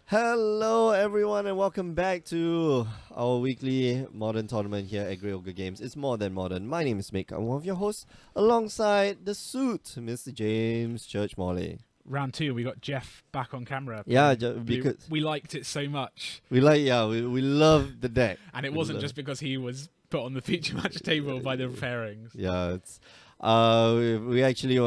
Hello everyone and welcome back to our weekly modern tournament here at Grey Ogre Games. It's more than modern. My name is Mick. I'm one of your hosts alongside the suit, Mr. James Church Morley. Round 2, we got Jeff back on camera. Yeah, because we liked it so much. we love the deck. And it wasn't just because he was put on the feature match table by the pairings. Yeah, it's we actually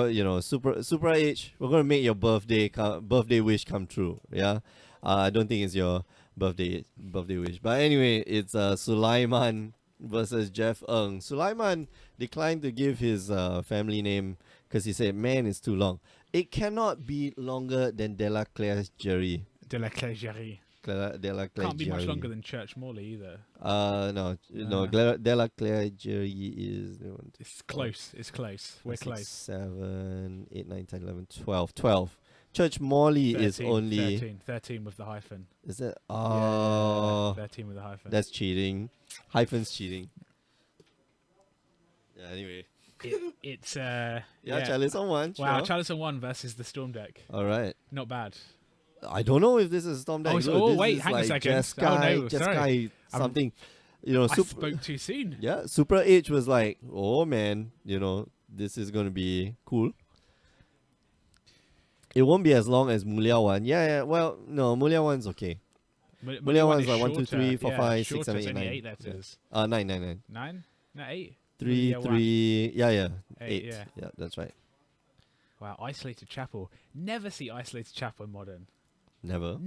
Super H, we're gonna make your birthday wish come true. Yeah. I don't think it's your birthday wish. But anyway, it's Sulaiman versus Jeff Ng. Sulaiman declined to give his family name because he said, man, it's too long. It cannot be longer than De La Clergerie. De La Clergerie. De La Clergerie. Can't be much longer than Church Morley either. No. De La Clergerie is... It's close. It's close. We're close. 7, 8, 9, 10, 11, 12. 12. Church Morley 13, is only 13 with the hyphen. Is it? Yeah, 13 with the hyphen. That's cheating. Hyphen's cheating. Yeah. Anyway. It's Chalice on 1. Wow, sure. Chalice on 1 versus the Storm deck. All right. Not bad. I don't know if this is Storm deck. Wait, hang a second. Jeskai something. I spoke too soon. Yeah, Super H was like, oh man, this is gonna be cool. It won't be as long as Mulia 1. Yeah. Well, no, Mulia 1's okay. Mulia 1's like 1, 2, 3, 4, 5, 6, 7, 8, 9. 8 letters. 9, 9, 9. 9? No, 8. 3, 3. Yeah. 8. 8. Yeah. Yeah, that's right. Wow, Isolated Chapel. Never see Isolated Chapel in Modern. Never.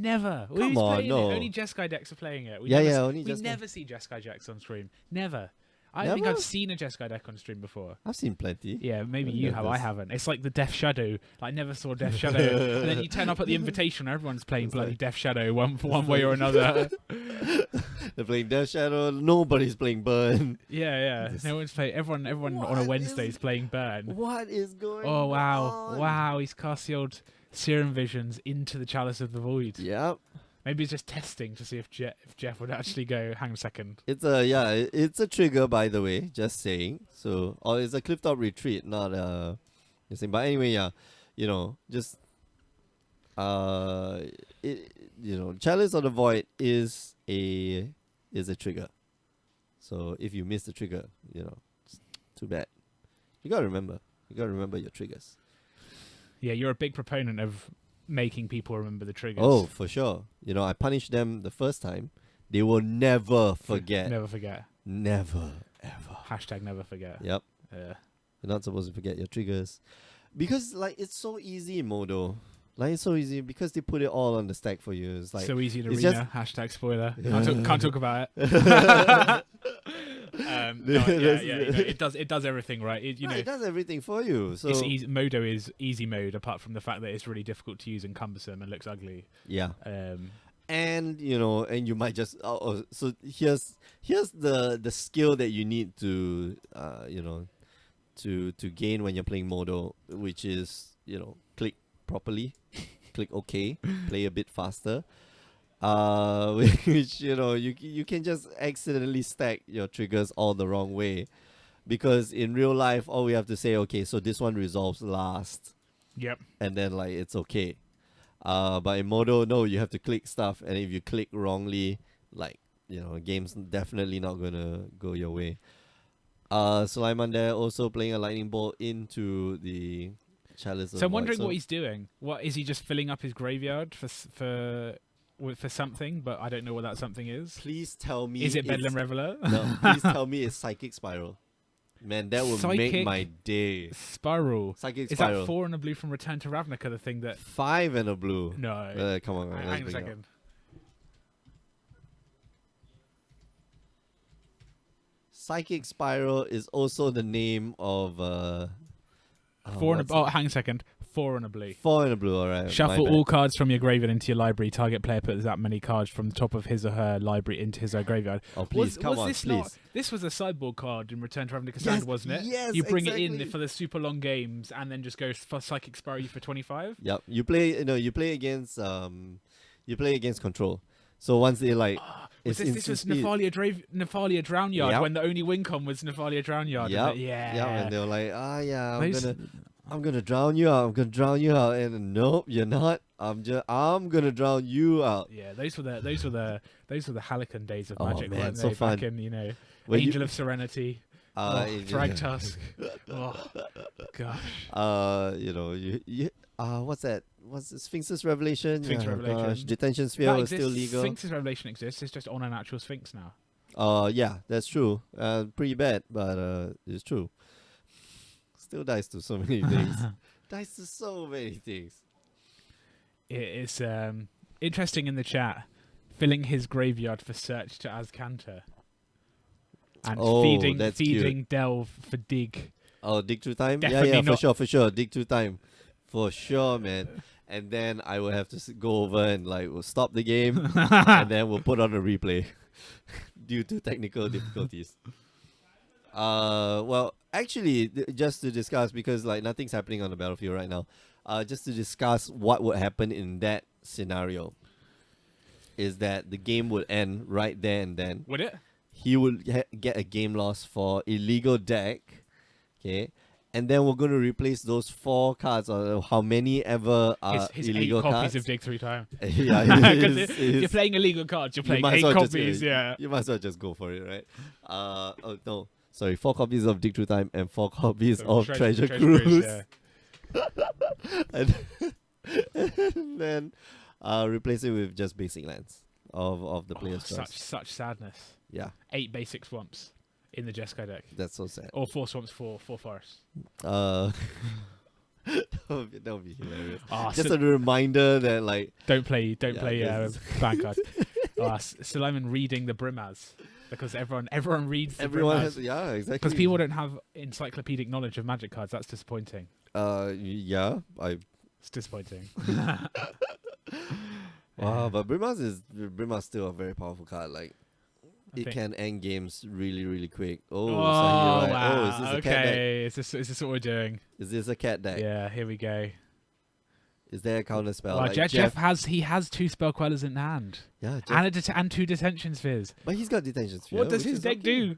Who's on, playing no. it? Only Jeskai decks are playing it. We Jeskai. never see Jeskai decks on stream. Never. I don't think I've seen a Jeskai deck on stream before. I've seen plenty. Yeah, maybe you have. I haven't. It's like the Death Shadow. I never saw Death Shadow. And then you turn up at the invitation, everyone's playing bloody Death Shadow one way or another. They're playing Death Shadow. Nobody's playing Burn. Yeah. No one's playing. Everyone on a Wednesday is playing Burn. What is going on? Oh on? Wow! He's cast the old Serum Visions into the Chalice of the Void. Yep. Maybe he's just testing to see if Jeff would actually go. Hang a second. It's a trigger, by the way. Just saying. So, it's a cliff top retreat, not thing. But anyway, just Chalice of the Void is a trigger. So if you miss the trigger, it's too bad. You gotta remember your triggers. Yeah, you're a big proponent of making people remember the triggers. Oh, for sure. I punished them the first time. They will never forget. Never forget. Never, ever. Hashtag never forget. Yep. You're not supposed to forget your triggers. Because, it's so easy in Modo. It's so easy because they put it all on the stack for you. It's so easy in Arena. just hashtag spoiler. Can't talk about it. It does everything right. It does everything for you. So it's easy. Modo is easy mode, apart from the fact that it's really difficult to use and cumbersome and looks ugly. Yeah. And you might just so here's the skill that you need to to gain when you're playing Modo, which is click properly, click OK, play a bit faster. Which you can just accidentally stack your triggers all the wrong way, because in real life all we have to say, okay, so this one resolves last. Yep. And then it's okay. But in Modo, no, you have to click stuff, and if you click wrongly, game's definitely not gonna go your way. Sulaiman there also playing a lightning bolt into the Chalice. So I'm wondering what he's doing. What is he just filling up his graveyard for something? But I don't know what that something is. Please tell me. Is it Bedlam Reveler? No, please tell me it's Psychic Spiral. Man, that would make my day. Spiral. Psychic Is Spiral. That 4 and a blue from Return to Ravnica? The thing that 5 and a blue. No. Come on, man. Hang a second. Psychic Spiral is also the name of hang a second. 4 and a blue. 4 and a blue, alright. Shuffle all cards from your graveyard into your library. Target player puts that many cards from the top of his or her library into his or her graveyard. Oh, please, please. This was a sideboard card in Return to Ravnica Sand, wasn't it? Yes, you bring it in for the super long games and then just go for Psychic Spiral for 25. Yep. You play against control. So once they this was Nephalia Drownyard when the only win con was Nephalia Drownyard. Yeah. And they were like, I'm gonna I'm gonna drown you out. I'm gonna drown you out. And nope, you're not. I'm gonna drown you out. Yeah, those were the Halcyon days of Oh, Magic, man, weren't so they? fun. Back in When you- Angel of Serenity, Frag Tusk. Oh gosh. What's that? What's the Sphinx's Revelation? Sphinx Revelation. Gosh, Detention Sphere That was still exists. legal. Sphinx's Revelation exists. It's just on an actual Sphinx now. Yeah, that's true. Pretty bad, but it's true. Still dies to so many things. Dies to so many things. It's interesting in the chat, filling his graveyard for search to Azcanta. And feeding cute. Delve for dig. Oh, dig through time? Definitely yeah, not. for sure. Dig through time. For sure, man. And then I will have to go over and we'll stop the game and then we'll put on a replay due to technical difficulties. Well, actually, just to discuss, because nothing's happening on the battlefield right now, just to discuss what would happen in that scenario is that the game would end right there and then. Would it? He would get a game loss for illegal deck, okay? And then we're going to replace those 4 cards, or how many ever his illegal 8 copies cards. of Dig Through Time. Yeah, Because if you're playing illegal cards, you're playing 8 copies, yeah. You might as well just go for it, right? Oh, no. Sorry, 4 copies of Dig Through Time and 4 copies of Treasure Cruise. Yeah. and then replace it with just basic lands of the player's choice. Such sadness. Yeah, 8 basic swamps in the Jeskai deck. that's so sad. Or 4 swamps, 4 forests. That would be hilarious. Oh, Just a reminder that don't play yes. Vanguard. Suleiman reading the Brimaz, because everyone reads the everyone Brimaz. has exactly, Because people don't have encyclopedic knowledge of Magic cards. That's disappointing. It's disappointing. Wow, but Brimaz still a very powerful card. It think- can end games really, really quick. Oh, Oh, Sahi, right. wow. Oh, is this a cat deck? Okay, is this what we're doing? Is this a cat deck? Yeah, here we go. Is there a counter spell? Well, Jeff has 2 spell quellas in hand, Yeah, Jeff, and 2 detention spheres. but he's got detention sphere. What does which his is deck okay. do?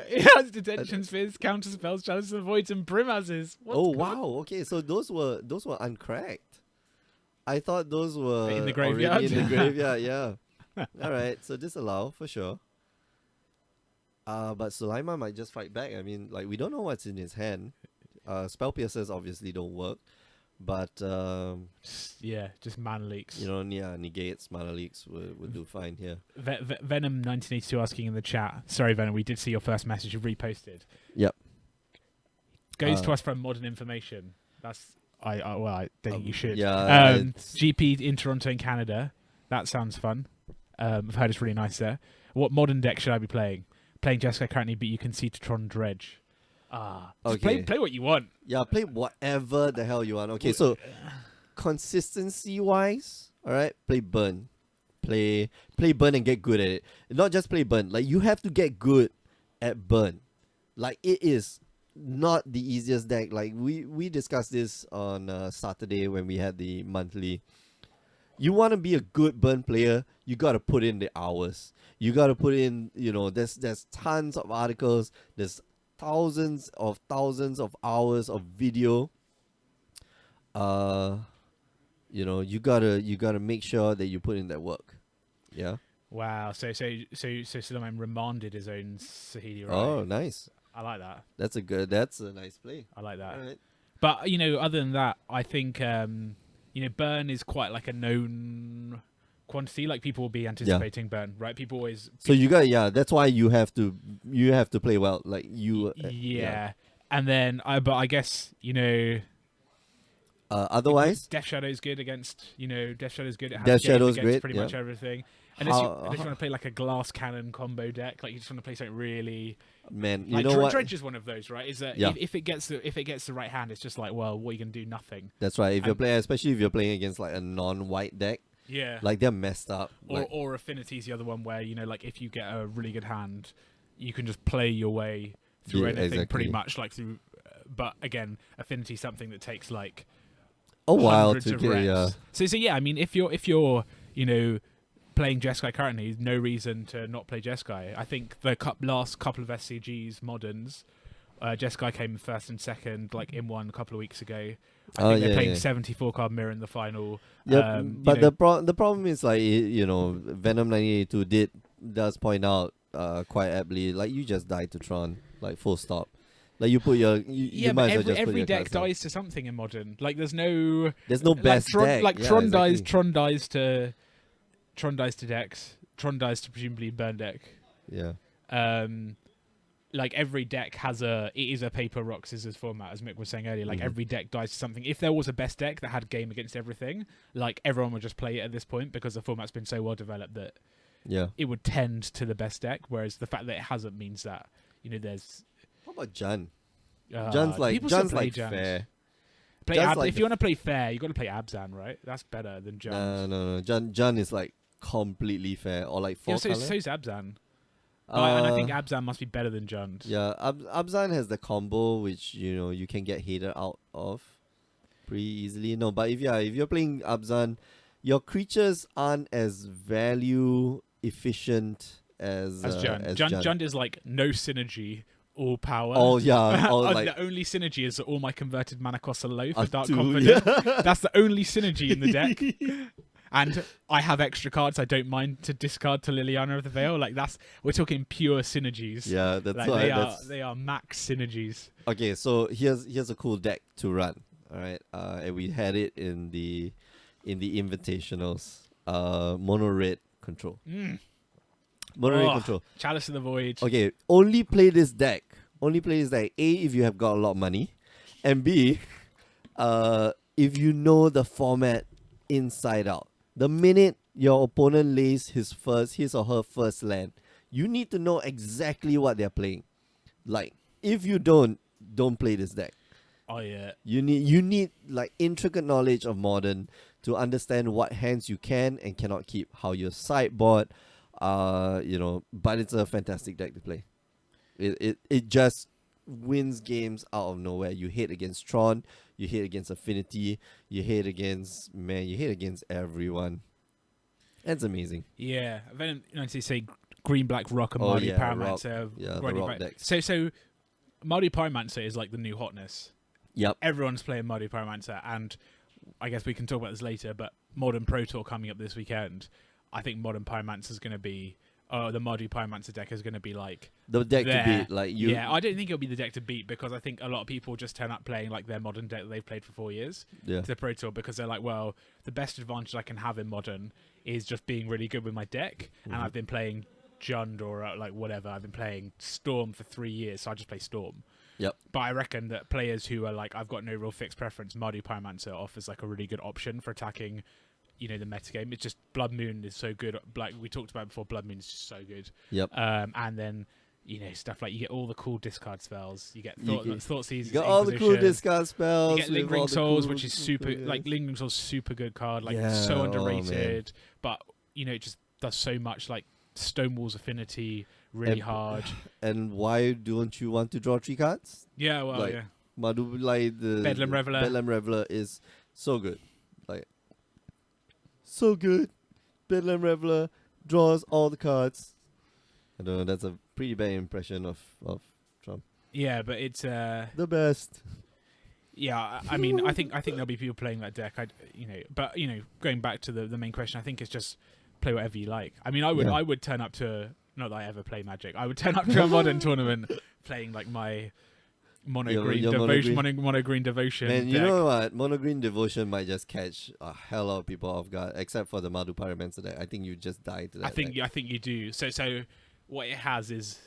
It has detention spheres, counter spells, chalices and voids, and Brimazes. Wow. Okay, so those were uncracked. I thought those were In the already graveyard? in the graveyard, yeah. All right, so disallow for sure. But Sulaiman might just fight back. I mean, we don't know what's in his hand. Spell piercers obviously don't work, but Just mana leaks. negates, mana leaks would do fine here. Venom 1982 asking in the chat. Sorry, Venom, we did see your first message. You reposted. Yep. Goes to us from modern information. That's I think you should. Yeah. GP in Toronto in Canada. That sounds fun. I've heard it's really nice there. What modern deck should I be playing? Playing Jeskai currently, but you can see Tron Dredge. Just Okay. play what you want. Yeah, play whatever the hell you want. Okay, so consistency wise, all right, play burn. Play burn and get good at it. Not just play burn. You have to get good at burn. It is not the easiest deck. We discussed this on Saturday when we had the monthly. You want to be a good burn player, you got to put in the hours. You got to put in, there's tons of articles, there's thousands of hours of video. You gotta make sure that you put in that work. Yeah. Wow. So Suleiman remanded his own Sahili, right? Oh, nice. I like that. That's a nice play. I like that. All right. But other than that, I think burn is quite a known quantity. People will be anticipating burn, right? People always. So that's why you have to play well. Yeah. And then I guess otherwise, Death Shadow is good against Death Shadow is good. It has Death game Shadow is against great, pretty yeah. much everything. Unless you want to play a glass cannon combo deck, you just want to play something really. man, you know what? Dredge is one of those, right? Is that if it gets the right hand, it's just well, what are you gonna do? Nothing. That's right. If you're playing, especially if you're playing against a non-white deck, Yeah. they're messed up. Or Affinity is the other one where if you get a really good hand, you can just play your way through anything exactly. pretty much through. But again, Affinity is something that takes a while hundreds to of get. reps. Yeah. So yeah, I mean, if you're playing Jeskai currently, no reason to not play Jeskai. I think the last couple of SCGs moderns Jeskai came first and second, like in one a couple of weeks ago. I Oh, think they're yeah, playing yeah. 74 card mirror in the final. Yep, but You know, the problem is like Venom 1982 does point out quite aptly, like, you just died to Tron, like, full stop. Like, you put your you but might as well just put every your deck cards down. dies to something in modern. Like there's no Best Tron, deck. like Yeah, Tron exactly. Tron dies to decks. Tron dies to presumably burn deck. Yeah. Like every deck it is a paper rock scissors format, as Mick was saying earlier. Like Mhm. every deck dies to something. If there was a best deck that had game against everything, like everyone would just play it at this point because the format's been so well developed that Yeah. it would tend to the best deck. Whereas the fact that it hasn't means that there's How about Jun? Jun's Jun's like fair. Jun's like if you want to play fair, you got to play Abzan, right? That's better than Jun. No. Jun is like completely fair, or like four color. So's Abzan. And I think Abzan must be better than Jund. Yeah, Abzan has the combo which you can get hated out of pretty easily. No, but if you're playing Abzan, your creatures aren't as value efficient as Jund. Jund is like no synergy, all power. Oh yeah, like the only synergy is that all my converted mana costs are low for Dark 2, Confident. yeah. That's the only synergy in the deck. And I have extra cards I don't mind to discard to Liliana of the Veil. Like we're talking pure synergies. Yeah, that's like why they are max synergies. Okay, so here's a cool deck to run. All right, and we had it in the invitationals. Mono red control. Mono red control. Chalice of the Void. Okay, only play this deck. A, if you have got a lot of money, and B, if you know the format inside out. The minute your opponent lays his or her first land, you need to know exactly what they're playing. Like, if you don't play this deck. Oh yeah. You need like intricate knowledge of Modern to understand what hands you can and cannot keep, how you sideboard, but it's a fantastic deck to play. It just wins games out of nowhere. You hit against Tron, you hit against Affinity, you hit against everyone. That's amazing. Yeah. Then say green black rock and Mardu Pyromancer. The rock decks. So Mardu Pyromancer is like the new hotness. Yep. Everyone's playing Mardu Pyromancer, and I guess we can talk about this later, but Modern Pro Tour coming up this weekend. I think Modern Pyromancer is going to be the Mardu Pyromancer deck is going to be like the deck there. to beat. Like you. Yeah, I don't think it'll be the deck to beat because I think a lot of people just turn up playing like their Modern deck that they've played for 4 years to the Pro Tour because they're like, well, the best advantage I can have in Modern is just being really good with my deck, and I've been playing Jund or like whatever. I've been playing Storm for 3 years, so I just play Storm. Yep. But I reckon that players who are like, I've got no real fixed preference, Mardu Pyromancer offers like a really good option for attacking, the metagame. It's just Blood Moon is so good. Like we talked about before, Blood Moon is just so good. Yep. And then stuff like you get all the cool discard spells. You get Thought Seizes. You got all the cool discard spells. You get Lingering Souls, which is super. Like Lingering Souls, super good card. Like so underrated, but it just does so much. Like Stonewall's Affinity, really hard. And why don't you want to draw 3 cards? Yeah, well, like, yeah. The Bedlam Reveler. Bedlam Reveler is so good. Like, so good. Bedlam Reveler draws all the cards. I don't know, that's a pretty bad impression of Trump. Yeah, but it's the best. Yeah, I mean, I think there'll be people playing that deck. But going back to the main question, I think it's just play whatever you like. I mean, I would turn up to, not that I ever play Magic, I would turn up to a Modern tournament playing like my mono green devotion. Man, you deck. know what? Mono green devotion might just catch a hell of people off guard, except for the Mardu Pyromancer deck. I think you just die to that. I think you do. So what it has is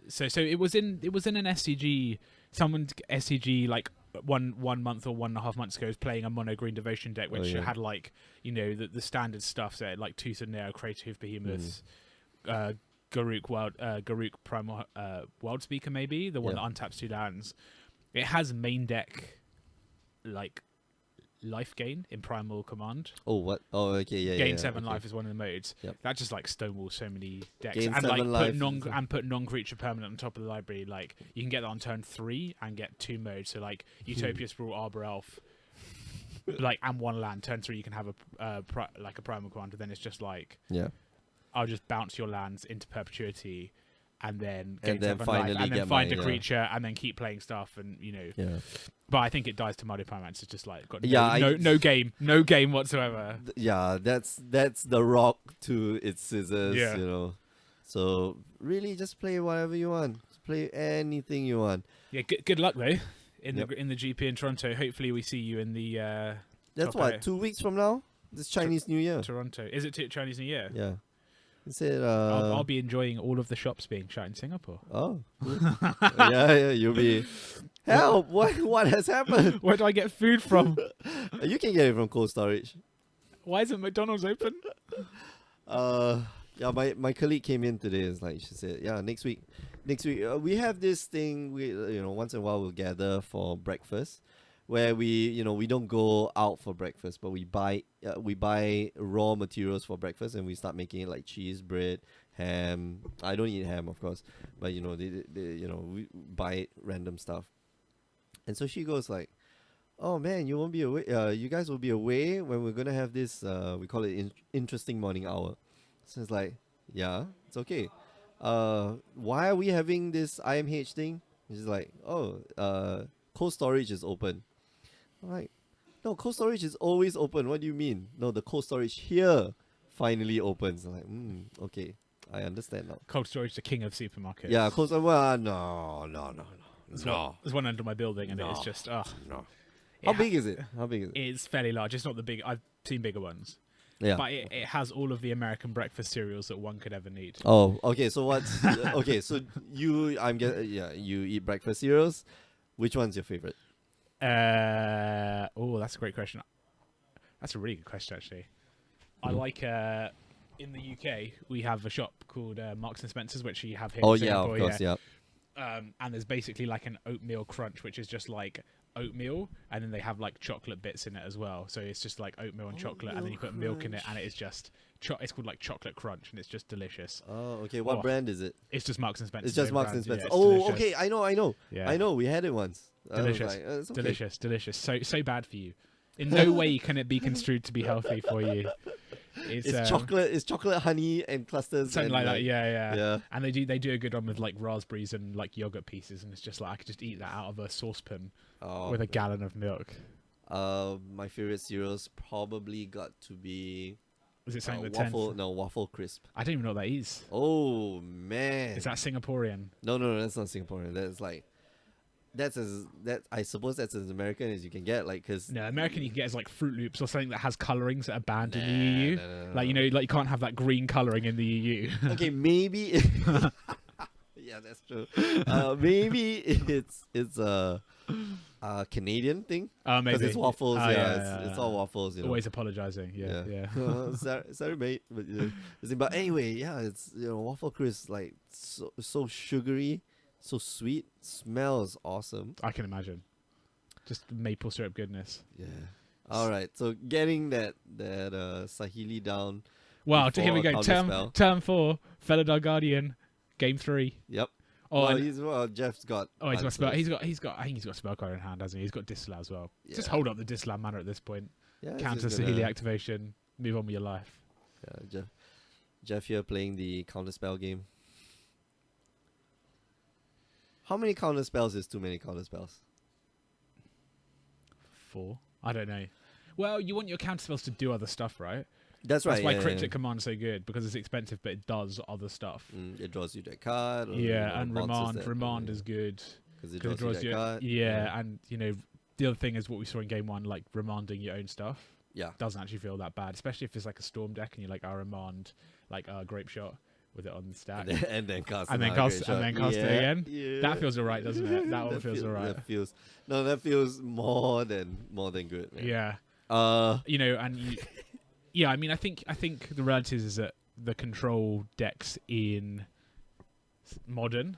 so it was in an SCG. Someone SCG like one month or 1.5 months ago was playing a mono green devotion deck, which had like the standard stuff, so like Tooth and Nail, Creative Behemoths, Garruk Primal World Speaker, maybe the one that untaps 2 lands. It has main deck like life gain in Primal Command. Oh, what? Oh, okay, yeah. Gain 7 life is one of the modes. Yep. That just like stonewalls so many decks. Gain and 7 like life put non-creature permanent on top of the library. Like you can get that on turn 3 and get 2 modes. So like Utopia Sprawl, Arbor Elf, like and 1 land. Turn 3 you can have a Primal Command, and then it's just like I'll just bounce your lands into perpetuity, and then And then Seven finally Life, and then get find my, a creature, and then keep playing stuff, and Yeah. But I think it dies to Mario Pyramid. It's just like got Yeah, no game whatsoever. Yeah, that's the rock to its scissors, Yeah. you know. So really, just play whatever you want. Just play anything you want. Yeah, good luck though in Yep. the GP in Toronto. Hopefully, we see you in the That's top what, eight. 2 weeks from now. This Chinese New Year. Toronto. Is it Chinese New Year? Yeah. Is it? I'll be enjoying all of the shops being shut in Singapore. Oh. Cool. Yeah. You'll be. Help! What has happened? Where do I get food from? You can get it from Cold Storage. Why isn't McDonald's open? Yeah, my colleague came in today. It's like she said, yeah, next week we have this thing. We once in a while we'll gather for breakfast, where we don't go out for breakfast, but we buy raw materials for breakfast, and we start making it, like cheese, bread, ham. I don't eat ham, of course, but we buy random stuff. And so she goes like, "Oh man, you won't be away. You guys will be away when we're gonna have this. We call it interesting morning hour." So it's like, yeah, it's okay. Why are we having this IMH thing? She's like, oh, Cold Storage is open. I'm like, no, Cold Storage is always open. What do you mean? No, the Cold Storage here finally opens. I'm like, okay, I understand now. Cold Storage, the king of supermarkets. Yeah, Cold Storage. Well, no. There's one under my building, and it's just no. It How big is it? It's fairly large. It's not the big. I've seen bigger ones. Yeah. But it has all of the American breakfast cereals that one could ever need. Oh, okay. So what's okay? So you eat breakfast cereals. Which one's your favorite? That's a great question. That's a really good question, actually. I like in the UK we have a shop called Marks and Spencers, which you have here. Oh in yeah, Singapore, of course, yeah. And there's basically like an oatmeal crunch, which is just like oatmeal, and then they have like chocolate bits in it as well. So it's just like oatmeal and chocolate, and then you put milk in it, and it is just it's called like chocolate crunch, and it's just delicious. Oh, okay. What brand is it? It's just Marks and Spencer. It's just Marks and brand. Spencer. Yeah, oh, delicious. okay. I know. Yeah. I know. We had it once. Delicious. It's okay. Delicious. So bad for you. In no way can it be construed to be healthy for you. It's chocolate. It's chocolate, honey, and clusters. Something like that. Yeah. Yeah. And they do a good one with like raspberries and like yogurt pieces, and it's just like I could just eat that out of a saucepan with a gallon of milk. My favorite cereals probably got to be. Is it something that waffle? No, waffle crisp. I don't even know what that is. Oh man. Is that Singaporean? No, that's not Singaporean. That's like. I suppose that's as American as you can get, like, cause No, American you can get is like Fruit Loops or something that has colorings that are banned in the EU. No. Like like you can't have that green coloring in the EU. Okay, maybe. Yeah, that's true. Maybe it's a Canadian thing. Maybe Because it's waffles. yeah. It's all waffles. You know. Always apologizing. Yeah. Sorry, mate. But anyway, yeah, it's waffle crisp, like so sugary. So sweet, smells awesome. I can imagine. Just maple syrup goodness. Yeah. All right. So getting that Sahili down. Wow. Here we go. Counterspell. Term 4, Fellow Dark Guardian, Game 3. Yep. Oh, Jeff's got. he's got spell. He's got. I think he's got spell card in hand, hasn't he? He's got Disla as well. Yeah. Just hold up the Disla manner at this point. Yeah, Counter Sahili activation. Move on with your life. Yeah, Jeff here playing the counterspell game. How many counter spells is too many counter spells? 4. I don't know. Well, you want your counter spells to do other stuff, right? That's right. That's why Cryptic Command's so good, because it's expensive, but it does other stuff. It draws you that card. Or, And Remand is good. Because it draws you that card. Yeah, and the other thing is what we saw in game 1, like remanding your own stuff. Yeah. Doesn't actually feel that bad, especially if it's like a storm deck and you're like, I remand like a grape shot with it on the stack. And then cast it again. Yeah. That feels alright, doesn't it? That one feels alright. That feels more than good. Man. Yeah. I mean, I think the reality is that the control decks in Modern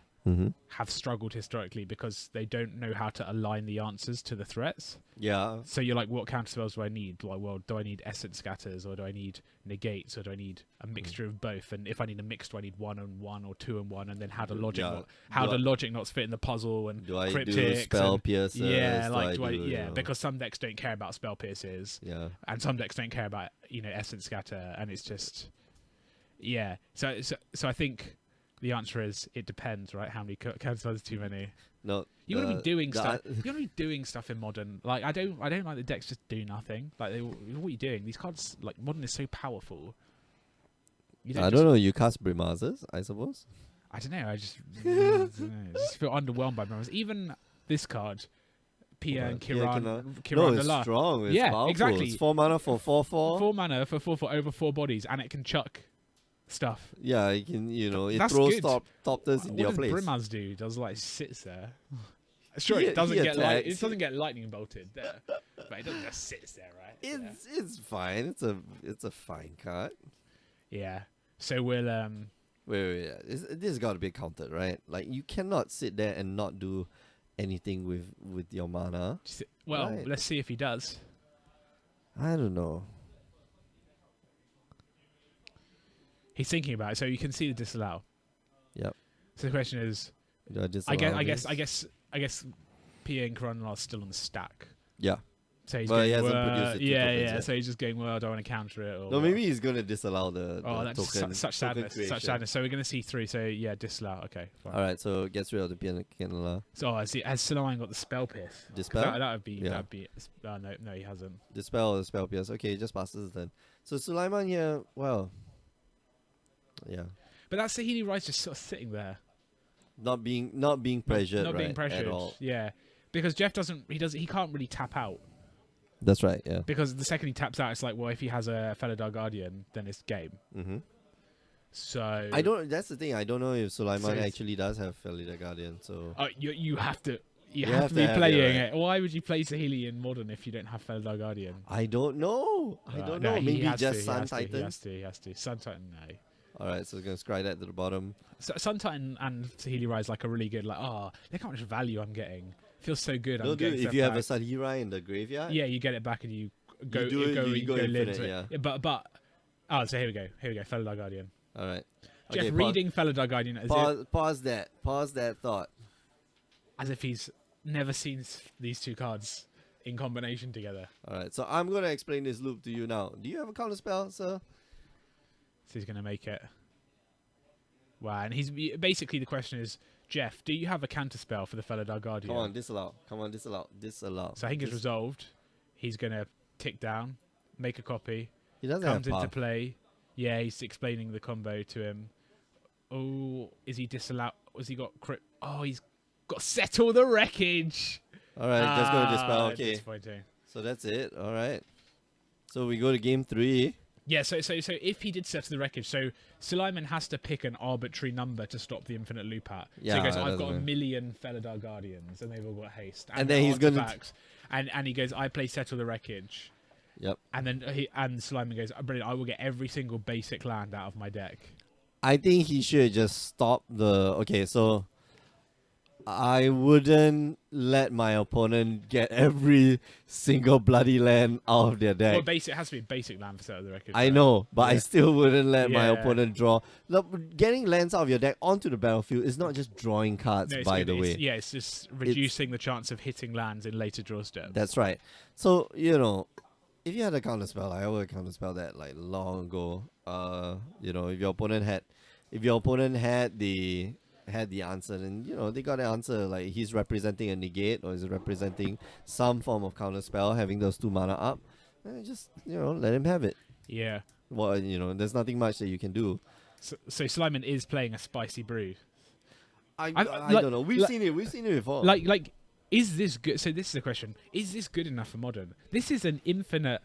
have struggled historically because they don't know how to align the answers to the threats. Yeah. So you're like, what counter spells do I need? Like, well, do I need Essence Scatters, or do I need Negates, or do I need a mixture of both? And if I need a mix, do I need 1 and 1 or 2 and 1? And then how do logic knots fit in the puzzle? And do I cryptics do spell piercers? Because some decks don't care about spell pierces. Yeah. And some decks don't care about Essence Scatter, and it's just So I think The answer is it depends, right? How many counterspells is too many? No, You want to be doing stuff. the- You want to be doing stuff in modern. Like I don't like the decks just do nothing. Like what are you doing? These cards, like modern, is so powerful. You I don't know. You cast Brimazes, I suppose. I don't know. I just, I don't know. I just feel underwhelmed by Brimazes. Even this card, Pia and Kiran. No, Kiran it's Dala. strong. It's Yeah, powerful. exactly. It's 4 mana for 4/4. 4 mana for 4 over 4 bodies, and it can chuck stuff. Yeah, you can. It That's throws good. top into What your does place. Brimaz do? It does like sits there. Sure, He- it doesn't he get attacks. it doesn't get lightning bolted there, but it doesn't just sits there, right? It's fine. It's a fine card. Yeah. So we'll Wait. Yeah. This has got to be counted, right? Like you cannot sit there and not do anything with your mana. Right. let's see if he does. I don't know. He's thinking about it, so you can see the disallow. Yep. So the question is, Do I I disallow guess, Pia and Karan are still on the stack. Yeah. So he's But he going, hasn't well, produced the 2 yeah, tokens yeah. yet. So he's just going, well, I don't want to counter it. Or No, maybe he's gonna disallow the that's token. such token sadness. creation. Such sadness. So we're going to see 3. So yeah, disallow. Okay, fine. All right, so gets rid of the Pianala. So has Sulaiman got the spell pierce? Dispel? That would be. Yeah. That'd be. No, he hasn't. Dispel or spell pierce. Okay, he just passes then. So Sulaiman here, well, yeah, But that Sahili Rice just sort of sitting there, not being pressured, not right, being pressured. at all. Yeah, because Jeff he can't really tap out. That's right. Yeah. Because the second he taps out, it's like, well, if he has a fellow Dark Guardian, then it's game. Mm-hmm. So I don't. That's the thing. I don't know if Sulaiman So it's- actually does have Felida Guardian. So you have to. You You have have to to be have it, playing right? it. Why would you play Sahili in Modern if you don't have fellow Dark Guardian? I don't know. I don't know. No, he Maybe has just to, Sun he has Titans. To, he has to. Sun Titan, no. All right, so we're gonna scry that to the bottom. So, Sun Titan and Sahili Rise like a really good, like, look how much value I'm getting. Feels so good. No, I'm dude. getting If stuff you have a back. Sahira in the graveyard, Yeah, you get it back and you go do it, you go Lin infinite, to it. yeah. But so here we go. Fellow Dark Guardian. All right. Jeff Okay, reading Fellow Dark Guardian Pause that thought. as if he's never seen these two cards in combination together. All right, so I'm gonna explain this loop to you now. Do you have a counter spell, sir? So he's going to make it. Wow, and he's basically the question is, Jeff, do you have a counter spell for the fellow Dark Guardian? Come on, disallow. Disallow. So I think it's resolved. He's going to tick down, make a copy, He doesn't comes have into path. play. Yeah, he's explaining the combo to him. Oh, is he disallowed? Has he got crit? Oh, he's got settle the wreckage. All right, just go to dispel. Okay, Disappointing. so that's it. All right. So we go to game 3. Yeah, so if he did settle the wreckage, so Sulaiman has to pick an arbitrary number to stop the infinite loop at. So Yeah, he goes, that I've got doesn't- 1,000,000 Felidar Guardians, and they've all got haste. And then he's gonna artifacts. And he goes, I play settle the wreckage. Yep. And then Sulaiman goes, brilliant, I will get every single basic land out of my deck. I think he should just stop the. Okay, so I wouldn't let my opponent get every single bloody land out of their deck. Well, it has to be basic land for settle the wreckage. I right? know, but I Yeah. still wouldn't let my Yeah. opponent draw. Look, getting lands out of your deck onto the battlefield is not just drawing cards, No, it's by good. the way. It's just reducing the chance of hitting lands in later draw steps. That's right. So, if you had a counter spell, I would counter spell that like long ago. If your opponent had the answer, then they got the answer. Like he's representing a negate or is representing some form of counter spell, having those 2 mana up. Just let him have it. Yeah. Well, there's nothing much that you can do. So Sulaiman is playing a spicy brew. I like- don't know. We've seen it before. Like, is this good? So this is the question: is this good enough for Modern? This is an infinite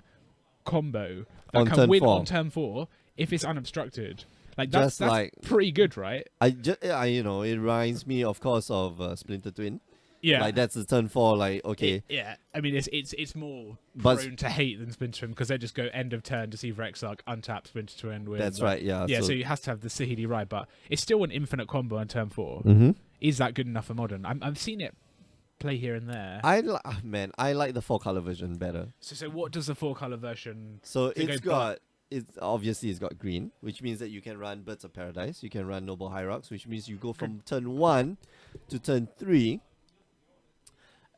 combo that On can turn win 4. on turn 4 if it's unobstructed. Like Just that's like- pretty good, right? it reminds me, of course, of Splinter Twin. Yeah. Like that's the turn 4. Like okay, Yeah, I mean it's more But- prone to hate than Splinter Twin because they just go end of turn Deceive Rexarch, untap Splinter Twin. Win. that's Like, right. Yeah. Yeah, so you have to have the Sahidi right, but it's still an infinite combo on turn 4. Mm-hmm. Is that good enough for Modern? I've seen it play here and there. I like the 4-color version better. So what does the 4-color version? So They it's go got it's got green, which means that you can run Birds of Paradise, you can run Noble Hierarchs, which means you go from turn 1 to turn 3.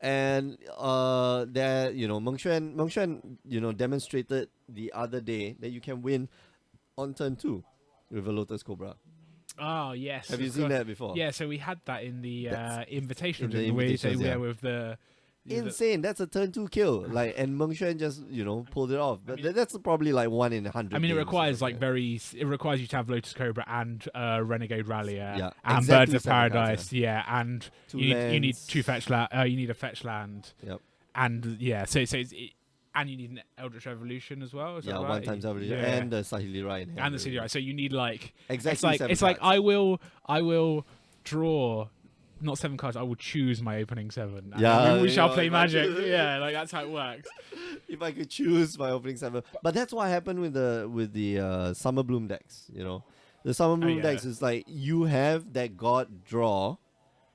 And Meng Xuan demonstrated the other day that you can win on turn 2 with a Lotus Cobra. Oh yes. Have you of seen course. that before? Yeah, so we had that in the That's invitational, in the didn't we? So, invitations, yeah. with the Insane. That's a turn 2 kill. Like, and Meng Xuan just, pulled it off. But that's probably like 1 in 100 I mean, it games or requires like something. it requires you to have Lotus Cobra and Renegade Rallier Yeah, and exactly Birds of 7 cards, Paradise, yeah, and 2 you need lands. 2 fetch land. You need a fetch land, Yep. and yeah, and you need an Eldritch Revolution as well. Is Yeah, that right? 1 times average. Yeah. And the Sahili Ryan. And the CDI. So you need like Exactly 7 like cards. I will draw not 7 cards. I will choose my opening 7. And Yeah, we shall yeah, play if I Magic. could- Yeah, like that's how it works. If I could choose my opening 7. But that's what happened with the Summer Bloom decks, The Summer Bloom yeah. decks is like you have that god draw,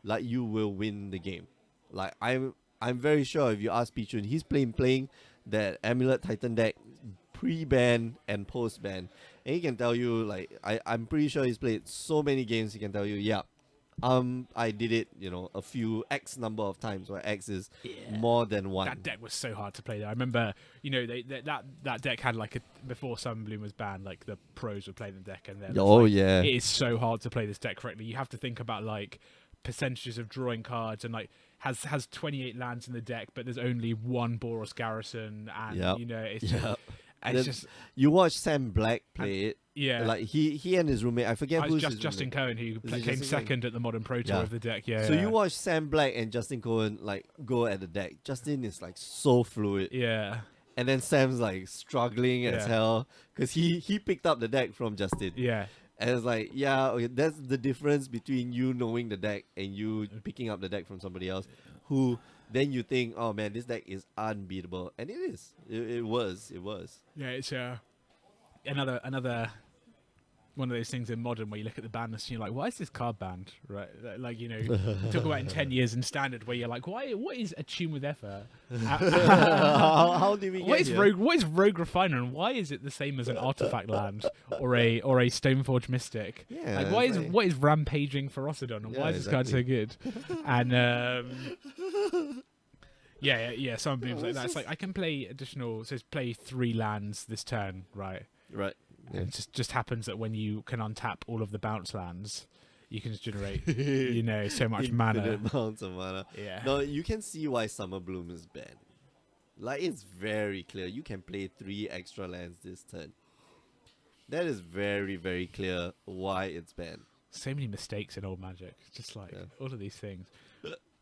like you will win the game. Like I'm very sure if you ask Pichun, he's playing that Amulet Titan deck pre-ban and post-ban. And he can tell you, like, I'm pretty sure he's played so many games, he can tell you, yeah, I did it, a few X number of times, where X is more than 1. That deck was so hard to play. Though I remember, that deck had like before Sun Bloom was banned, like the pros were playing the deck, and then Yeah. it is so hard to play this deck correctly. You have to think about like percentages of drawing cards, and like has 28 lands in the deck, but there's only 1 Boros Garrison, and it's just you watch Sam Black play it. yeah. Like he and his roommate, I forget who's his Justin roommate. Cohen, who Is it came Justin second at the Modern Pro Tour Yeah. of the deck. Yeah. So you watch Sam Black and Justin Cohen like go at the deck. Justin is like so fluid, Yeah. and then Sam's like struggling as Yeah. hell because he picked up the deck from Justin. Yeah. And it's like, yeah, okay, that's the difference between you knowing the deck and you picking up the deck from somebody else, who then you think, oh man, this deck is unbeatable, and it is. It was. Yeah, it's another one of those things in Modern where you look at the ban list and you're like, why is this card banned? Right? Like, talk about in 10 years in Standard where you're like, what is Attune with Effort? how did we get What is here? Rogue Refiner, and why is it the same as an artifact land or a Stoneforge Mystic? Yeah, Like, it's like- what is Rampaging Ferocidon, and Yeah, why is this card so good? And yeah, some blooms like that. It's like I can play play 3 lands this turn, right? Right. Yeah. It just happens that when you can untap all of the bounce lands, you can just generate, so much mana. Infinite amounts of mana. Yeah. No, you can see why Summer Bloom is banned. Like, it's very clear. You can play 3 extra lands this turn. That is very, very clear why it's banned. So many mistakes in old Magic. Just like all of these things.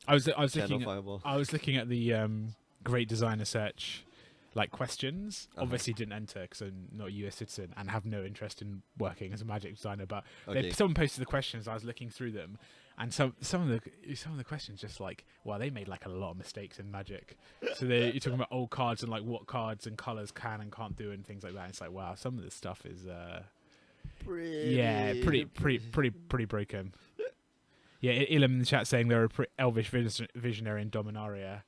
I was Channel looking Fireball. I was looking at the Great Designer Search like questions. Obviously didn't enter because I'm not a US citizen and have no interest in working as a Magic designer. But someone posted the questions. I was looking through them, and some of the questions just like, well, they made like a lot of mistakes in Magic. So you're talking about old cards and like what cards and colors can and can't do and things like that. And it's like, wow, some of this stuff is pretty broken. Yeah, Ilham in the chat saying they're a Elvish Visionary in Dominaria.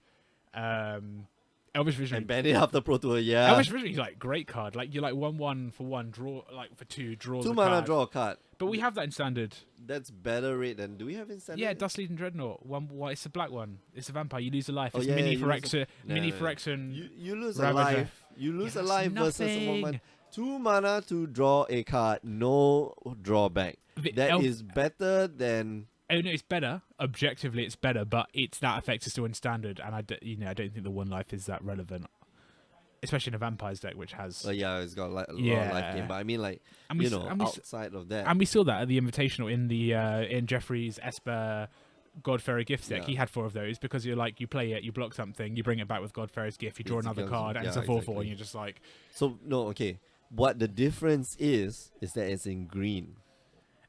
Elvish Visionary. And ban it after Pro Tour, yeah. Elvish Visionary is like great card. Like you're like 1/1 for 1 draw, like for 2 draws. 2 a mana card. draw a card. But we have that in Standard. That's better rate than. Do we have in Standard? Yeah, Dustlead and Dreadnought. It's a black one. It's a vampire. You lose a life. Oh, It's yeah, mini you lose for No, mini no, for no. Exon. You lose a Ravager. life. You lose a that's life versus a nothing. 1/1. 2 mana to draw a card, no drawback. That is better than. Oh no, it's better. Objectively, it's better, but that effect is still in Standard, and I don't think the 1 life is that relevant, especially in a vampires deck, which has. Yeah, it's got like a lot of Yeah. life gain, but I mean, like, And we outside of that. And we saw that at the Invitational in Jeffrey's Esper Godfarer gift deck. Yeah. He had 4 of those because you're like, you play it, you block something, you bring it back with Godfarer's gift, you draw It's another against- card, and yeah, it's a 4/4, exactly. and you're just like, So no, okay. What the difference is that it's in green.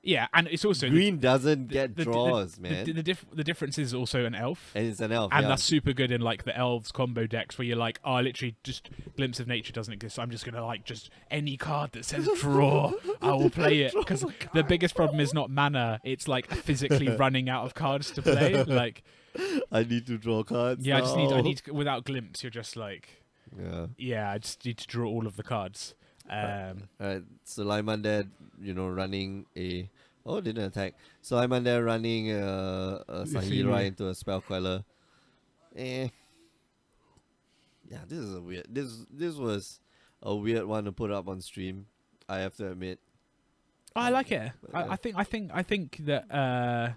yeah, and it's also Green doesn't get draws, the, man. The difference is also an elf. And it's an elf. And yeah. that's super good in like the elves combo decks where you're like, oh, literally just Glimpse of Nature doesn't exist. So I'm just gonna like just any card that says draw, I will play it. Because the biggest problem is not mana; it's like physically running out of cards to play. Like, I need to draw cards. yeah, now. I need to, without Glimpse, you're just like, Yeah. I just need to draw all of the cards. Alright, so Lyman there, running a. Oh, didn't attack. So Lyman there running a Sahira into a Spell Queller. Yeah, this is a weird. This was a weird one to put up on stream. I have to admit. I like it. I think that.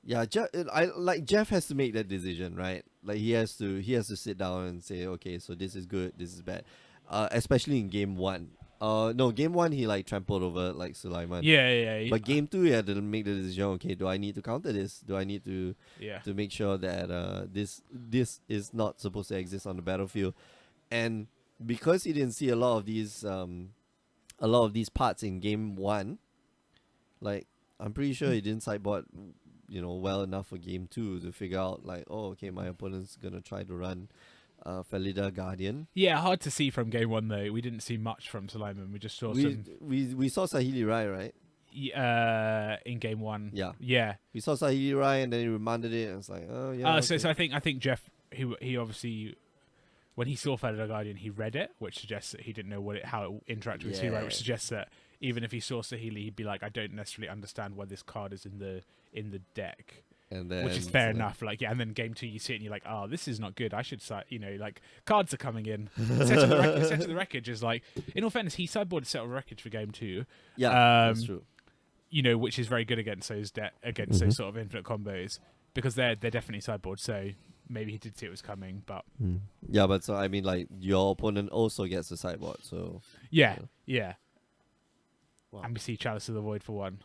Yeah, Jeff has to make that decision, right? Like he has to sit down and say, okay, so this is good, this is bad, especially in game one. No, game one he like trampled over like Sulaiman. Yeah. But game two, he had to make the decision. Okay, do I need to counter this? Do I need to to make sure that this is not supposed to exist on the battlefield? And because he didn't see a lot of these parts in game one, like I'm pretty sure he didn't sideboard, well enough for game two to figure out like, oh, okay, my opponent's gonna try to run Felida Guardian. Yeah, hard to see from game one though. We didn't see much from Sulaiman. We just saw we saw Sahili Rai, right? In game one. Yeah. We saw Sahili Rai and then he remanded it and it's like, oh yeah. So I think Jeff he obviously when he saw Felida Guardian he read it, which suggests that he didn't know how it interacted with Sahili Rai, which suggests that even if he saw Sahili, he'd be like, I don't necessarily understand why this card is in the deck. And then, which is fair enough. Like, yeah, and then game two, you see it and you're like, oh, this is not good. I should like cards are coming in. Set to the wreckage is like, in all fairness, he sideboarded Set of the Wreckage for game two. Yeah, that's true. Which is very good against those those sort of infinite combos because they're definitely sideboard. So maybe he did see it was coming, but yeah, but so I mean, like your opponent also gets the sideboard, so yeah. Wow. And we see Chalice of the Void for one.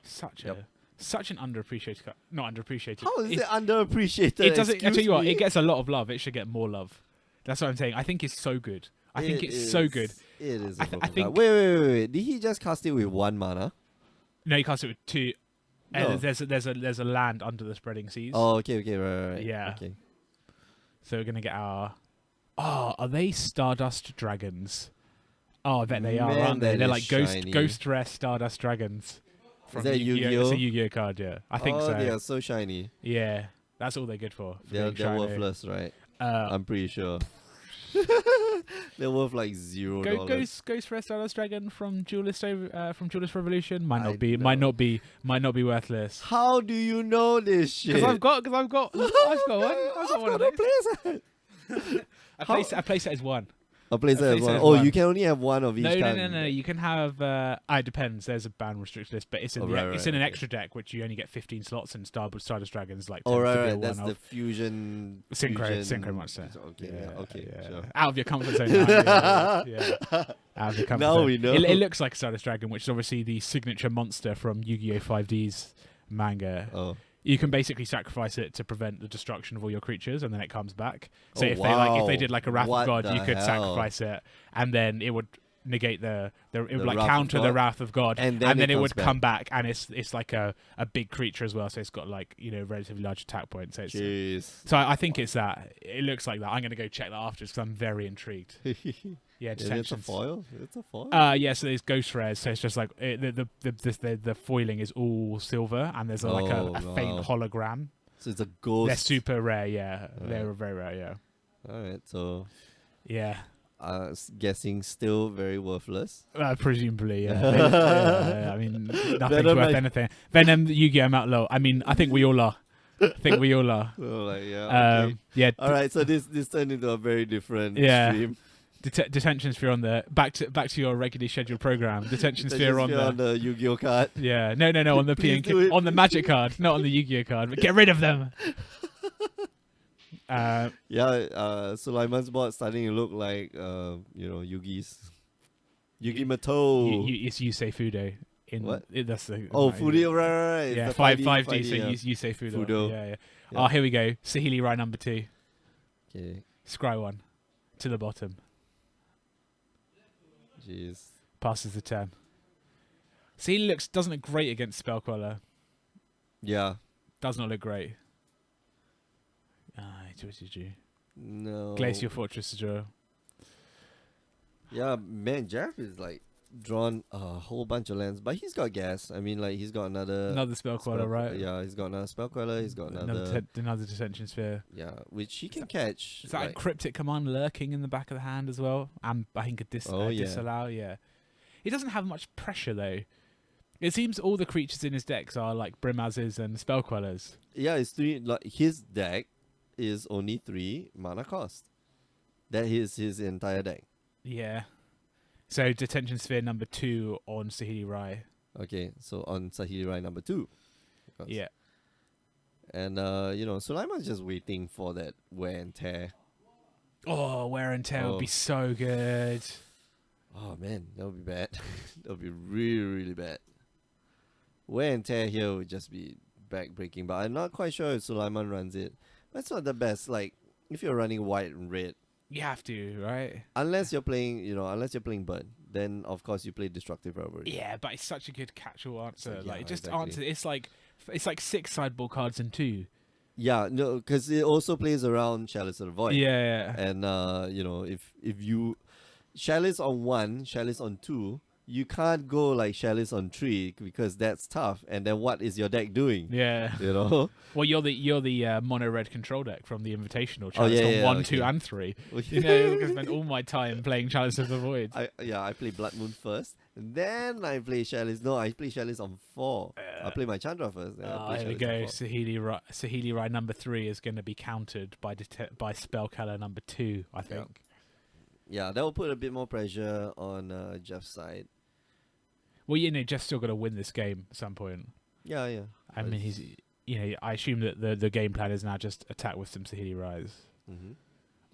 Such an underappreciated card. Not underappreciated. How is it underappreciated? It doesn't. I tell you what, it gets a lot of love. It should get more love. That's what I'm saying. I think it's so good. I think it's so good. It is. I think. Wait. Did he just cast it with 1 mana? No, he cast it with 2. No. There's a land under the Spreading Seas. Oh, okay, right. Yeah. Okay. So we're gonna get our. Oh, are they Stardust Dragons? Oh, I bet they are, aren't they? They're like Ghost Rare Stardust Dragons. Is that Yu-Gi-Oh? It's a Yu-Gi-Oh card, yeah. I think so. Oh, they are so shiny. Yeah, that's all they're good for. They're worthless, right? I'm pretty sure. They're worth like $0. Ghost Rare Stardust Dragon from Duelist Revolution might not be worthless. How do you know this shit? Because I've got one. I've got one of those. I place it as one. A playset as one. Oh, you can only have one of each kind. No. You can have. It depends. There's a ban restrict list, but it's in an extra deck, which you only get 15 slots, and Stardust Dragons like. Right. That's the fusion. Synchro monster. Okay. Sure. Out of your comfort zone. Out of your comfort zone. We know. It looks like a Stardust Dragon, which is obviously the signature monster from Yu-Gi-Oh 5D's manga. Oh. You can basically sacrifice it to prevent the destruction of all your creatures, and then it comes back. So if they did like a Wrath of God, you could sacrifice it, and then it would negate it would like counter the Wrath of God, and then it would come back, and it's like a big creature as well. So it's got like relatively large attack points. So I think it's that. It looks like that. I'm gonna go check that after because I'm very intrigued. Yeah, it's a foil. Yeah, so there's ghost rares, so it's just like the foiling is all silver, and there's like a faint hologram. So it's a ghost. They're super rare, yeah. Right. They're very rare, yeah. All right, so yeah. Guessing still very worthless. Presumably, yeah. I mean, nothing's worth anything. Venom, Yu-Gi-Oh! I'm out low. I mean, I think we all are. Oh, okay. Yeah. All right, so this turned into a very different stream. Detention Sphere on the back to your regularly scheduled program. Detention Sphere on the Yu-Gi-Oh card. Yeah, no, on the on the Magic card, not on the Yu-Gi-Oh card. But get rid of them. Sulaiman's board starting to look like Yugi's Yugi-Mato. It's Yusei Fudo. What? That's the Fudo, right. Yeah, 5D. So Yusei Fudo. Yeah. Oh, here we go. Sahili Rai number 2. Okay. Scry 1 to the bottom. Jeez. Passes the turn. Sahili doesn't look great against Spellqueller. Yeah. Does not look great. What did you? No. Glacial Fortress to draw. Yeah, man, Jeff is like drawn a whole bunch of lands, but he's got gas. I mean, like he's got another Spellqueller, right? Yeah, he's got another Spellqueller. He's got another Detention Sphere. Yeah, which he can catch. Is that a Cryptic Command lurking in the back of the hand as well? And I think a disallow. Yeah, he doesn't have much pressure though. It seems all the creatures in his decks are like Brimazes and Spellquellers. Yeah, it's 3. Like his deck is only 3 mana cost. That is his entire deck. Yeah. So detention sphere number 2 on Saheeli Rai. Okay, so on Saheeli Rai number 2. Yeah. And Sulaiman's just waiting for that wear and tear. Oh, wear and tear would be so good. Oh man, that would be bad. That would be really, really bad. Wear and tear here would just be back-breaking, but I'm not quite sure if Sulaiman runs it. That's not the best. Like, if you're running white and red, You have to, right? unless you're playing Burn, then of course you play Destructive Revelry. Yeah, but it's such a good catch-all answer. Yeah, Like, just exactly. answer. It's like 6 sideboard cards in 2. Yeah, no, because it also plays around Chalice of the Void. Yeah. And if you Chalice on 1, Chalice on 2, you can't go like Chalice on 3 because that's tough. And then what is your deck doing? Yeah. You know? Well, you're the mono red control deck from the Invitational. Oh, Chalice yeah, on yeah, 1, okay. 2, and 3. You know, I spend all my time playing Chalice of the Void. I play Blood Moon first, and then I play Chalice. No, I play Chalice on 4. I play my Chandra first. Then I play Here we Chalice go. on 4. Saheeli Rai number 3 is going to be countered by Spellcaller number 2, I think. Yeah, that will put a bit more pressure on Jeff's side. Well, Jeff's still got to win this game at some point. Yeah. I mean, he's, I assume that the game plan is now just attack with some Saheeli Rais. Mm-hmm.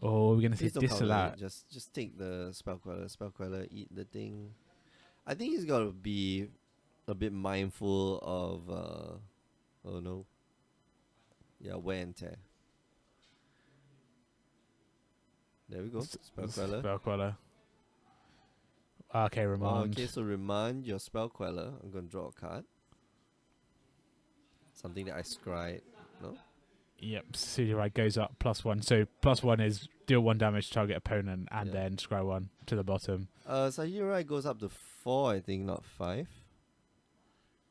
Oh, we're going to see Please don't counter disallow. it. Just take the Spellqueller, eat the thing. I think he's got to be a bit mindful of, oh no. Yeah, wear and tear. There we go. Spellqueller. Spellqueller. Okay, remand. Okay, so remand your Spellqueller. I'm going to draw a card. Something that I scry. No? Yep, Saheeli Rai goes up +1. So +1 is deal 1 damage to target opponent and then scry 1 to the bottom. Saheeli Rai goes up to 4, I think, not 5.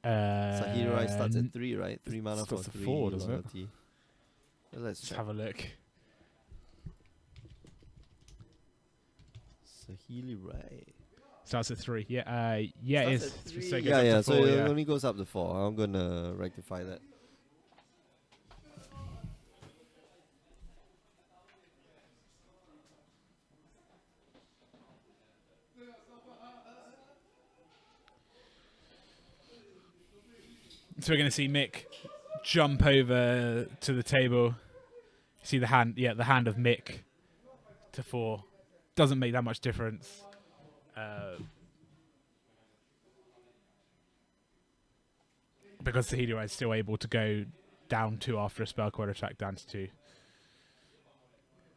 Saheeli Saheeli Rai starts at 3, right? 3 mana for starts at 3 4, doesn't it? loyalty. Let's Let's check. have a look. Saheeli Rai. Starts at 3. Yeah, it is. Starts at So it 3. goes up to So 4, it yeah. only goes up to 4. I'm going to rectify that. So we're going to see Mick jump over to the table. See the hand, the hand of Mick to 4. Doesn't make that much difference. Because Saheeli Rai is still able to go down 2 after a spell quad attack down to 2.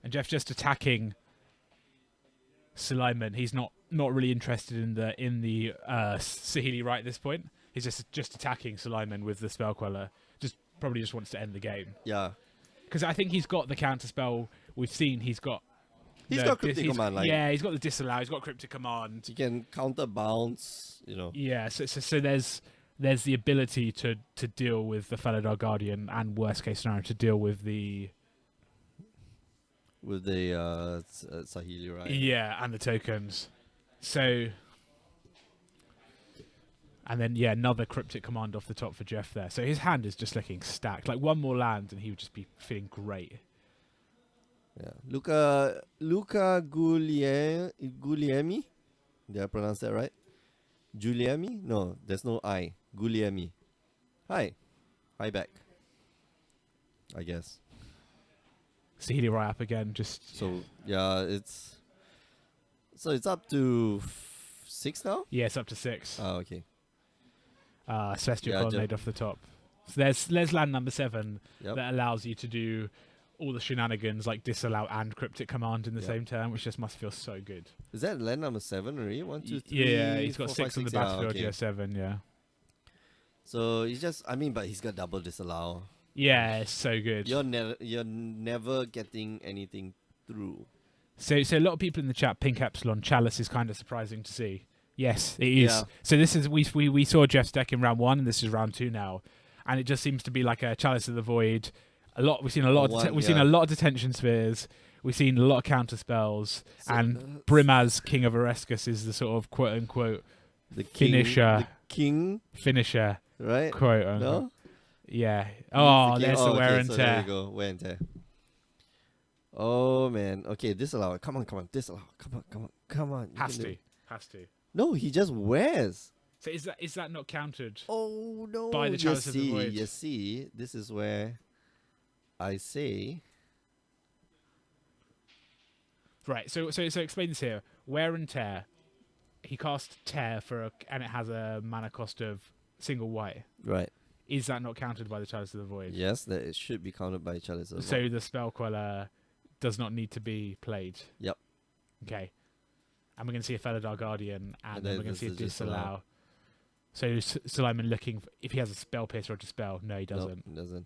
And Jeff just attacking Sulaiman. He's not really interested in the Saheeli Rai at this point. He's just attacking Sulaiman with the spell queller. Probably just wants to end the game. Yeah. Because I think he's got the counter spell. We've seen he's got Cryptic Command. Like, yeah, he's got the disallow. He's got Cryptic Command. he can counter bounce, Yeah, so there's the ability to deal with the Felidar Guardian, and worst case scenario to deal with the Saheeli Rai. Yeah, and the tokens. So, and then another Cryptic Command off the top for Jeff there. So his hand is just looking stacked. Like one more land and he would just be feeling great. Yeah. Luca Guglielmi. Did I pronounce that right? Giuliemi? No, there's no I. Guglielmi. Hi back. I guess. Saheeli Rai up again. So yeah, it's up to 6 now. Yeah, it's up to 6. Oh, okay. Celestial Colonnade off the top. So there's land number 7 that allows you to do all the shenanigans like disallow and Cryptic Command in the same turn, which just must feel so good. Is that land number 7 already? 1, 2, 3. Yeah, he's got 4, 6 on the 5, 6, battlefield. okay. Yeah, 7. Yeah. So he's just, but he's got double disallow. Yeah, it's so good. You're never getting anything through. So a lot of people in the chat, Pink Epsilon, Chalice is kind of surprising to see. Yes, it is. Yeah. So this is we saw Jeff's deck in round 1, and this is round 2 now, and it just seems to be like a Chalice of the Void. We've seen a lot of detention spheres. We've seen a lot of counter spells, and Brimaz, King of Orescus, is the sort of quote unquote the finisher. The king Finisher, right? Quote unquote. No. Yeah. Oh, there's the wear and so tear. there you go, wear and tear. Oh man. Okay, disallow. Come on, disallow. Come on. Has to. Has to. No, he just wears. So is that not counted? Oh no! By the Chalice of the Void. You see, this is where I say. Right. So explain this here. Wear and Tear. He cast Tear and it has a mana cost of single white. Right. Is that not counted by the Chalice of the Void? Yes, that it should be counted by Chalice of the So Void. the spell queller does not need to be played. Yep. Okay. And we're going to see a Felidar Guardian, and then we're going to see a this Disallow. So Suleiman looking if he has a Spell Piercer or Dispel. No, he doesn't. No, doesn't.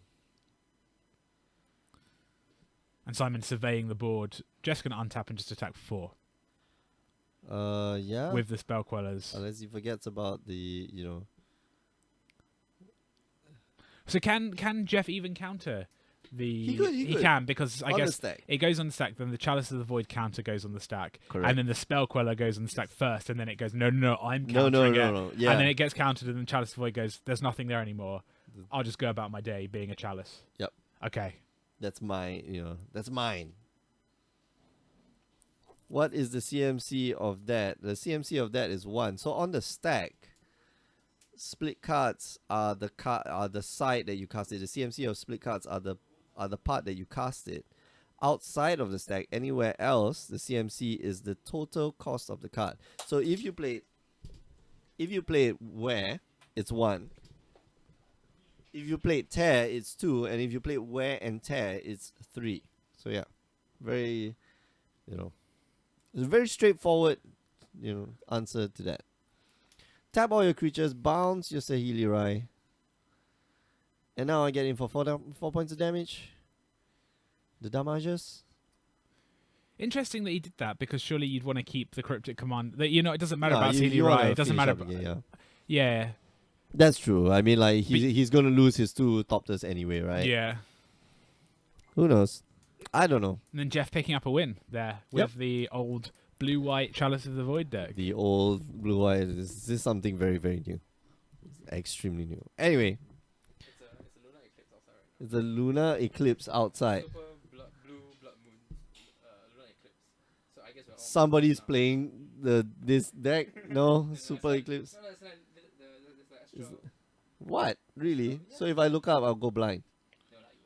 And Simon surveying the board. Just going to untap and just attack for 4. Yeah. With the Spell Quellers. Unless he forgets about the, So can Jeff even counter the? He could. He can, because I On the guess stack. it goes on the stack. Then the Chalice of the Void counter goes on the stack, Correct. and then the Spell Queller goes on the stack first, and then it goes I'm countering No. Yeah. and then it gets countered, and the Chalice of the Void goes, there's nothing there anymore. I'll just go about my day being a Chalice. Yep. Okay. That's that's mine. What is the CMC of that? The CMC of that is 1. So on the stack, split cards are the side that you cast it. The CMC of split cards are the part that you cast it. Outside of the stack, anywhere else, the CMC is the total cost of the card. So if you play it Wear, it's 1. If you play Tear, it's 2, and if you play Wear and Tear, it's 3. So yeah, very, it's a very straightforward, answer to that. Tap all your creatures, bounce your Sahili Rai, and now I get in for 4 points of damage. The damages. Interesting that he did that, because surely you'd want to keep the Cryptic Command. It doesn't matter about you Sealy wanna Rai. It doesn't finish matter. up again, Yeah. That's true. I mean, like he's gonna lose his 2 Topters anyway, right? Yeah. Who knows? I don't know. And then Jeff picking up a win there with the old blue-white Chalice of the Void deck. The old blue-white. This is something very, very new. It's extremely new. Anyway. It's a lunar eclipse outside. Super blue blood moon lunar eclipse. So I guess we're all Somebody's playing this deck. No, super eclipse. No, it's like the Is astral. What? Really? So if I look up, I'll go blind.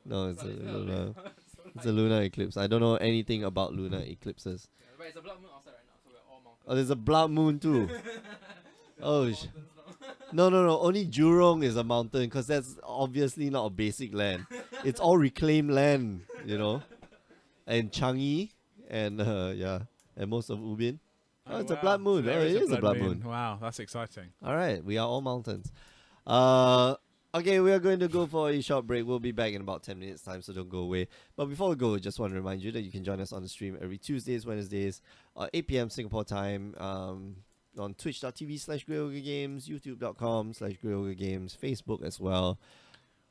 No, like, No, it's a not lunar. so It's a lunar eclipse. I don't know anything about lunar eclipses. yeah, but it's a blood moon outside right now, so we're all mountains. Oh, there's a blood moon too. We're Oh, all sh- mountains now. No. Only Jurong is a mountain, because that's obviously not a basic land. It's all reclaimed land, And Changi and and most of Ubin. Oh, it's a blood moon. So Oh, there it is a blood moon. Wow, that's exciting. All right, we are all mountains. Okay, we are going to go for a short break. We'll be back in about 10 minutes time, so don't go away. But before we go, just want to remind you that you can join us on the stream every Tuesdays, Wednesdays, 8 p.m. Singapore time, on twitch.tv/GreyOgreGames, youtube.com/GreyOgreGames, Facebook as well.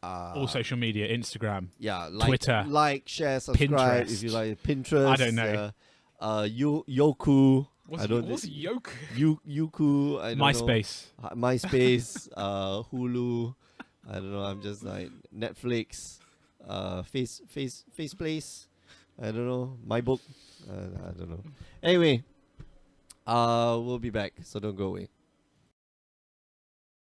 All social media, Instagram. Yeah, Twitter, share, subscribe Pinterest. if you like. Pinterest. I don't know. Yoku. What's Yoke? Yuku. I don't know. MySpace. MySpace, Hulu. I don't know. I'm just like Netflix, Faceplace. I don't know. My book. I don't know. Anyway, we'll be back. So don't go away.